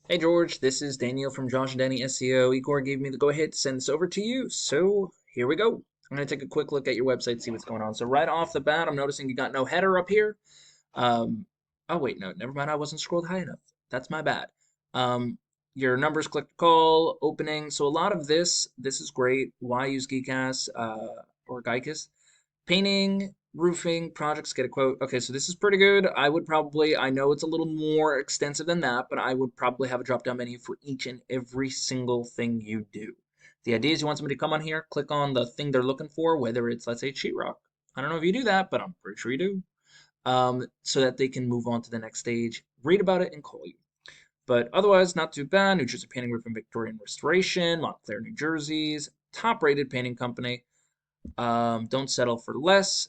Hey George, this is Daniel from Josh and Danny SEO. Igor gave me the go ahead to send this over to you, so here we go. I'm going to take a quick look at your website, see what's going on. So right off the bat, I'm noticing you got no header up here. Um, oh wait, no, never mind. I wasn't scrolled high enough. That's my bad. Your numbers click to call, opening. So a lot of this is great. Why use Gikas or Gikas? Painting, roofing, projects, get a quote. Okay, so this is pretty good. I know it's a little more extensive than that, but I would probably have a drop down menu for each and every single thing you do. The idea is you want somebody to come on here, click on the thing they're looking for, whether it's, let's say, sheetrock. I don't know if you do that, but I'm pretty sure you do. So that they can move on to the next stage, read about it, and call you. But otherwise, not too bad. New Jersey Painting, Roofing, Victorian Restoration, Montclair, New Jersey's top rated painting company. Don't settle for less.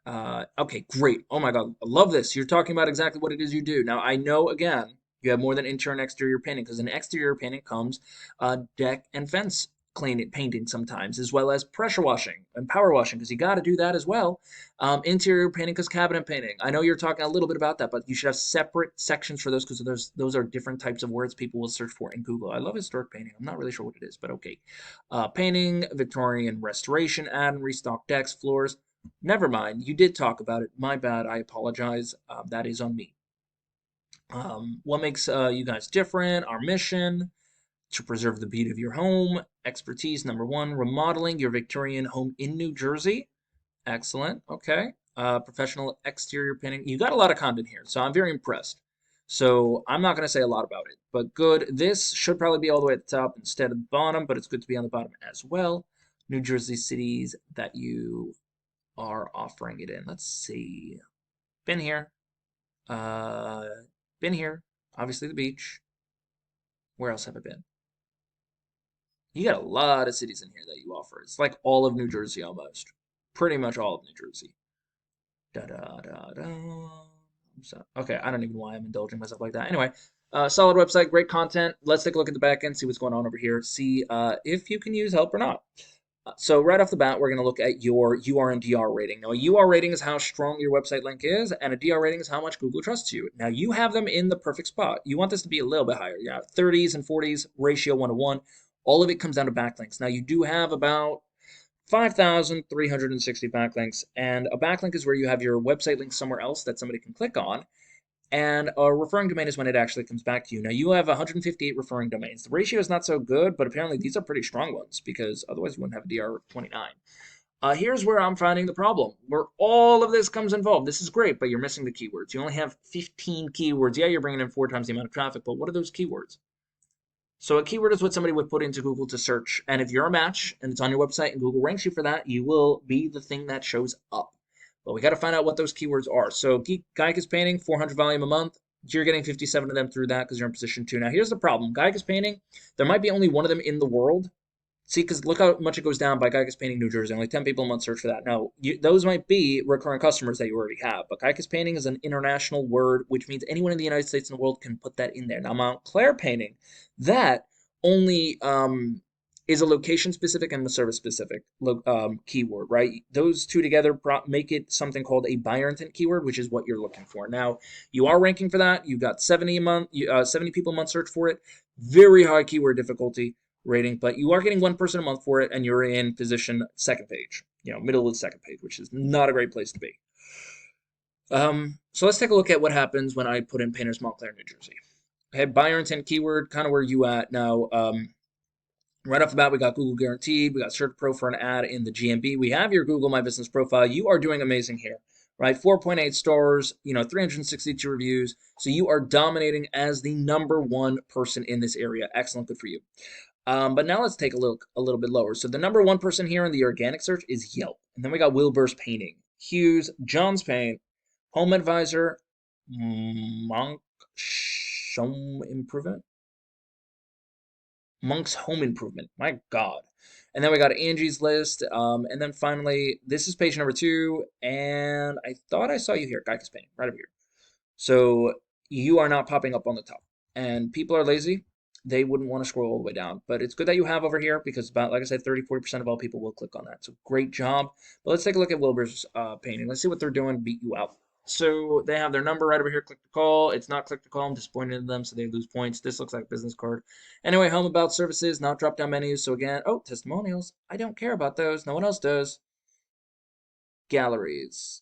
Okay, great. Oh my God, I love this. You're talking about exactly what it is you do. Now, I know, again, you have more than interior and exterior painting because in exterior painting comes deck and fence cleaning, painting sometimes, as well as pressure washing and power washing because you got to do that as well. Interior painting because cabinet painting. I know you're talking a little bit about that, but you should have separate sections for those because those are different types of words people will search for in Google. I love historic painting. I'm not really sure what it is, but okay. Painting, Victorian restoration, add and restock decks, floors. Never mind. You did talk about it. My bad. I apologize. That is on me. What makes you guys different? Our mission to preserve the beauty of your home. Expertise number one, remodeling your Victorian home in New Jersey. Excellent. Okay. Professional exterior painting. You got a lot of content here, so I'm very impressed. So I'm not going to say a lot about it, but good. This should probably be all the way at the top instead of the bottom, but it's good to be on the bottom as well. New Jersey cities that you are offering it in. Let's see. Been here. Uh, been here. Obviously the beach. Where else have I been? You got a lot of cities in here that you offer. It's like all of New Jersey almost. Pretty much all of New Jersey. Da da da da. So, okay, I don't even know why I'm indulging myself like that. Anyway, solid website, great content. Let's take a look at the back end, see what's going on over here, see if you can use help or not. So right off the bat, we're going to look at your UR and DR rating. Now, a UR rating is how strong your website link is, and a DR rating is how much Google trusts you. Now, you have them in the perfect spot. You want this to be a little bit higher. Yeah, 30s and 40s, ratio 1 to 1. All of it comes down to backlinks. Now, you do have about 5,360 backlinks, and a backlink is where you have your website link somewhere else that somebody can click on, and a referring domain is when it actually comes back to you. Now, you have 158 referring domains. The ratio is not so good, but apparently these are pretty strong ones because otherwise you wouldn't have a DR of 29. Here's where I'm finding the problem, where all of this comes involved. This is great, but you're missing the keywords. You only have 15 keywords. Yeah, you're bringing in 4 times the amount of traffic, but what are those keywords? So a keyword is what somebody would put into Google to search. And if you're a match and it's on your website and Google ranks you for that, you will be the thing that shows up. But we got to find out what those keywords are. So Gikas Painting, 400 volume a month. You're getting 57 of them through that because you're in position 2. Now here's the problem. Gikas Painting, there might be only one of them in the world. See, because look how much it goes down by Gikas Painting New Jersey. Only 10 people a month search for that. Now, those might be recurring customers that you already have. But Gikas Painting is an international word, which means anyone in the United States and the world can put that in there. Now, Montclair Painting, that only is a location specific and a service specific keyword, right? Those two together make it something called a buyer intent keyword, which is what you're looking for. Now, you are ranking for that. You got 70 a month, 70 people a month search for it. Very high keyword difficulty rating, but you are getting 1 person a month for it, and you're in position second page, middle of the second page, which is not a great place to be. So let's take a look at what happens when I put in Painters Montclair, New Jersey. I had buyer intent keyword, kind of where you at now. Right off the bat, we got Google Guaranteed. We got Search Pro for an ad in the GMB. We have your Google My Business profile. You are doing amazing here, right? 4.8 stars, 362 reviews. So you are dominating as the #1 person in this area. Excellent, good for you. But now let's take a look a little bit lower. So the #1 person here in the organic search is Yelp. And then we got Wilbers Painting, Hughes, John's Paint, Home Advisor, Monk Home Improvement. Monk's Home Improvement. My God. And then we got Angie's List. And then finally, this is page #2. And I thought I saw you here, Gikas Painting, right over here. So you are not popping up on the top. And people are lazy. They wouldn't want to scroll all the way down. But it's good that you have over here because about, like I said, 30–40% of all people will click on that. So great job. But let's take a look at Wilbur's painting. Let's see what they're doing to beat you out. So they have their number right over here. Click to call. It's not click to call. I'm disappointed in them, so they lose points. This looks like a business card. Anyway, home about services, not drop down menus. So again, oh, testimonials. I don't care about those. No one else does. Galleries.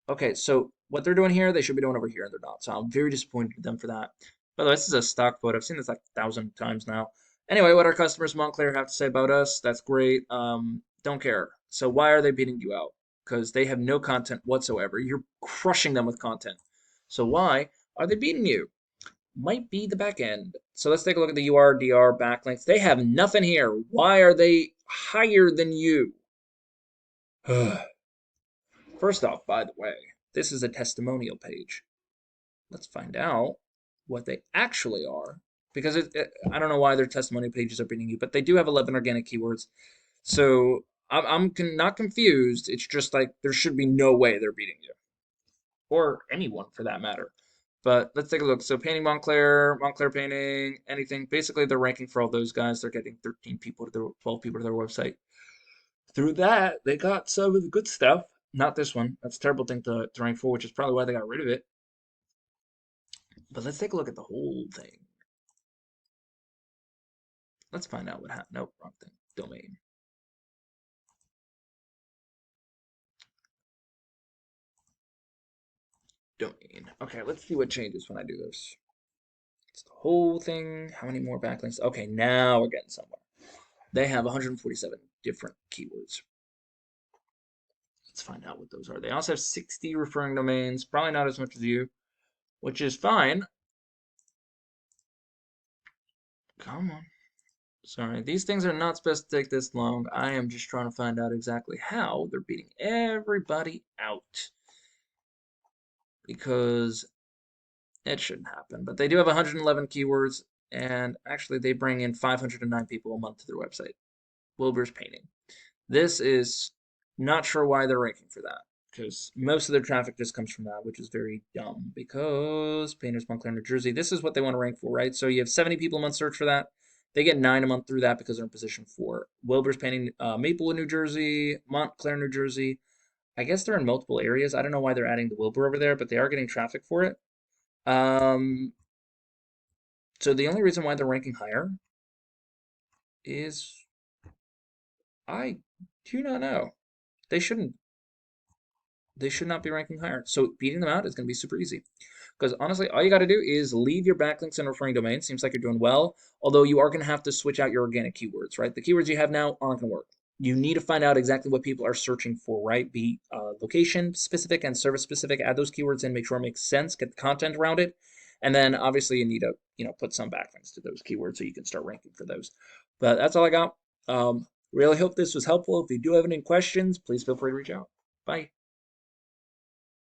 Okay, so what they're doing here, they should be doing over here, and they're not. So I'm very disappointed in them for that. By the way, this is a stock photo. I've seen this like 1,000 times now. Anyway, what our customers Montclair have to say about us, that's great. Don't care. So why are they beating you out? Because they have no content whatsoever. You're crushing them with content. So why are they beating you? Might be the back end. So let's take a look at the URDR backlinks. They have nothing here. Why are they higher than you? First off, by the way, this is a testimonial page. Let's find out what they actually are. Because I don't know why their testimonial pages are beating you, but they do have 11 organic keywords. So I'm not confused. It's just like there should be no way they're beating you, or anyone for that matter. But let's take a look. So painting Montclair, Montclair painting, anything. Basically, they're ranking for all those guys. They're getting 13 people to their 12 people to their website. Through that, they got some of the good stuff. Not this one. That's a terrible thing to rank for, which is probably why they got rid of it. But let's take a look at the whole thing. Let's find out what happened. Nope, wrong thing. Domain. Domain. Okay, let's see what changes when I do this. It's the whole thing. How many more backlinks? Okay, now we're getting somewhere. They have 147 different keywords. Let's find out what those are. They also have 60 referring domains. Probably not as much as you, which is fine. Come on. Sorry, these things are not supposed to take this long. I am just trying to find out exactly how they're beating everybody out. Because it shouldn't happen. But they do have 111 keywords, and actually they bring in 509 people a month to their website. Wilbers Painting. This is not sure why they're ranking for that, because most of their traffic just comes from that, which is very dumb. Because Painters Montclair, New Jersey, this is what they want to rank for, right? So you have 70 people a month search for that. They get 9 a month through that because they're in position 4. Wilbur's Painting, Maplewood, New Jersey, Montclair, New Jersey. I guess they're in multiple areas. I don't know why they're adding the Wilbur over there, but they are getting traffic for it. Um, so the only reason why they're ranking higher is I do not know. They shouldn't. They should not be ranking higher. So beating them out is going to be super easy. Because honestly, all you got to do is leave your backlinks and referring domains. Seems like you're doing well. Although you are going to have to switch out your organic keywords, right? The keywords you have now aren't going to work. You need to find out exactly what people are searching for, right? Be location specific and service specific. Add those keywords in, make sure it makes sense, get the content around it. And then obviously you need to, put some backlinks to those keywords so you can start ranking for those. But that's all I got. Really hope this was helpful. If you do have any questions, please feel free to reach out. Bye.